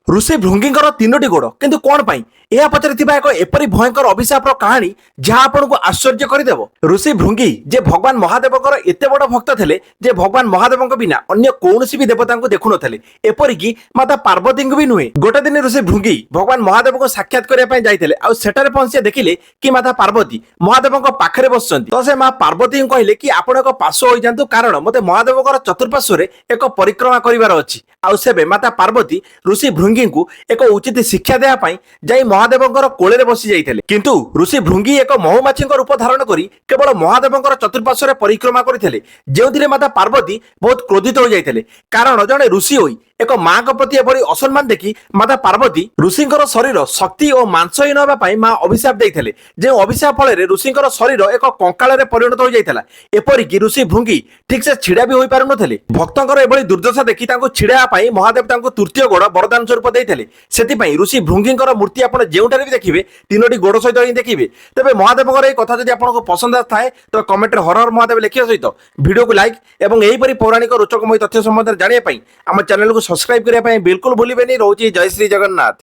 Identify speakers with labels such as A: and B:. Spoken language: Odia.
A: ऋषि भृंगीଙ୍କର ତିନୋଟି ଗୋଡ଼ କିନ୍ତୁ କ'ଣ ପାଇଁ ଏହା ପଛରେ ଥିବା ଏକ ଏପରି ଭୟଙ୍କର ଅଭିଶାପର କାହାଣୀ ଯାହା ଆପଣଙ୍କୁ ଆଶ୍ଚର୍ଯ୍ୟ କରିଦେବ। ଋଷି ଭୃଙ୍ଗୀ ଯେ ଭଗବାନ ମହାଦେବଙ୍କର ଏତେ ବଡ଼ ଭକ୍ତ ଥିଲେ ଯେ ଭଗବାନ ମହାଦେବଙ୍କ ବିନା ଅନ୍ୟ କୌଣସି ବି ଦେବତାଙ୍କୁ ଦେଖୁନଥିଲେ, ଏପରିକି ମାତା ପାର୍ବତୀଙ୍କୁ ବି ନୁହେଁ। ଗୋଟେ ଦିନ ଋଷି ଭୃଙ୍ଗୀ ଭଗବାନ ମହାଦେବଙ୍କୁ ସାକ୍ଷାତ କରିବା ପାଇଁ ଯାଇଥିଲେ ଆଉ ସେଠାରେ ପହଞ୍ଚି ଦେଖିଲେ କି ମାତା ପାର୍ବତୀ ମହାଦେବଙ୍କ ପାଖରେ ବସିଛନ୍ତି। ତ ସେ ମା ପାର୍ବତୀଙ୍କୁ କହିଲେ କି ଆପଣ ଏକ ପାର୍ଶ୍ୱ ହୋଇଯାନ୍ତୁ, କାରଣ ମୋତେ ମହାଦେବଙ୍କର ଚତୁର୍ପାର୍ଶ୍ୱରେ ଏକ ପରିକ୍ରମା କରିବାର ଅଛି। ଆଉ ସେବେ ମାତା ପାର୍ବତୀ ଋଷି ଭୃଙ୍ଗୀଙ୍କୁ ଏକ ଉଚିତ ଶିକ୍ଷା ଦେବା ପାଇଁ ଯାଇ ମହାଦେବଙ୍କର କୋଳରେ ବସି ଯାଇଥିଲେ। କିନ୍ତୁ ଋଷି ଭୃଙ୍ଗୀ ଏକ ମହୁମାଛିଙ୍କ ରୂପ ଧାରଣ କରି କେବଳ ମହାଦେବଙ୍କର ଚତୁର୍ପାର୍ଶ୍ୱରେ ପରିକ୍ରମା କରିଥିଲେ, ଯେଉଁଥିରେ ମାତା ପାର୍ବତୀ ବହୁତ କ୍ରୋଧିତ ହୋଇଯାଇଥିଲେ। କାରଣ ଜଣେ ଋଷି ହୋଇ ଏକ ମାଙ୍କ ପ୍ରତି ଏଭଳି ଅସମ୍ମାନ ଦେଖି ମାତା ପାର୍ବତୀ ଋଷିଙ୍କର ଶରୀର ଶକ୍ତି ଓ ମାଂସହୀନ ହେବା ପାଇଁ ମା ଅଭିଶାପ ଦେଇଥିଲେ। ଯେଉଁ ଅଭିଶାପ ଫଳରେ ଋଷିଙ୍କର ଶରୀର ଏକ କଙ୍କାଳରେ ପରିଣତ ହୋଇଯାଇଥିଲା। ଏପରିକି ଋଷି ଭୃଙ୍ଗୀ ଠିକ୍ ସେ ଛିଡ଼ା ବି ହୋଇପାରୁନଥିଲେ। ଭକ୍ତଙ୍କର ଏଭଳି ଦୁର୍ଦ୍ଦଶା ଦେଖି ତାଙ୍କୁ ଛିଡ଼ାଇବା ପାଇଁ ମହାଦେବ ତାଙ୍କୁ ତୃତୀୟ ଗୋଡ଼ ବରଦାନ ସ୍ୱରୂପ ଦେଇଥିଲେ। ସେଥିପାଇଁ ଋଷି ଭୃଙ୍ଗୀଙ୍କର ମୂର୍ତ୍ତି ଆପଣ ଯେଉଁଠାରେ ବି ଦେଖିବେ ତିନୋଟି ଗୋଡ଼ ସହିତ ହିଁ ଦେଖିବେ। ତେବେ ମହାଦେବଙ୍କର ଏହି କଥା ଯଦି ଆପଣଙ୍କୁ ପସନ୍ଦ ଆସିଥାଏ ତେବେ କମେଣ୍ଟରେ ହର ହର ମହାଦେବ ଲେଖିବା ସହିତ ଭିଡ଼ିଓକୁ ଲାଇକ୍ ଏବଂ ଏହିପରି ପୌରାଣିକ ରୋଚକମୟ ତଥ୍ୟ ସମ୍ବନ୍ଧରେ ଜାଣିବା ପାଇଁ ଆମ ଚ୍ୟାନେଲକୁ ସବସ୍କ୍ରାଇବ କରିବା ପାଇଁ ବିଲକୁଲ ଭୁଲିବେନି। ରହୁଛି ଜୟ ଶ୍ରୀ ଜଗନ୍ନାଥ।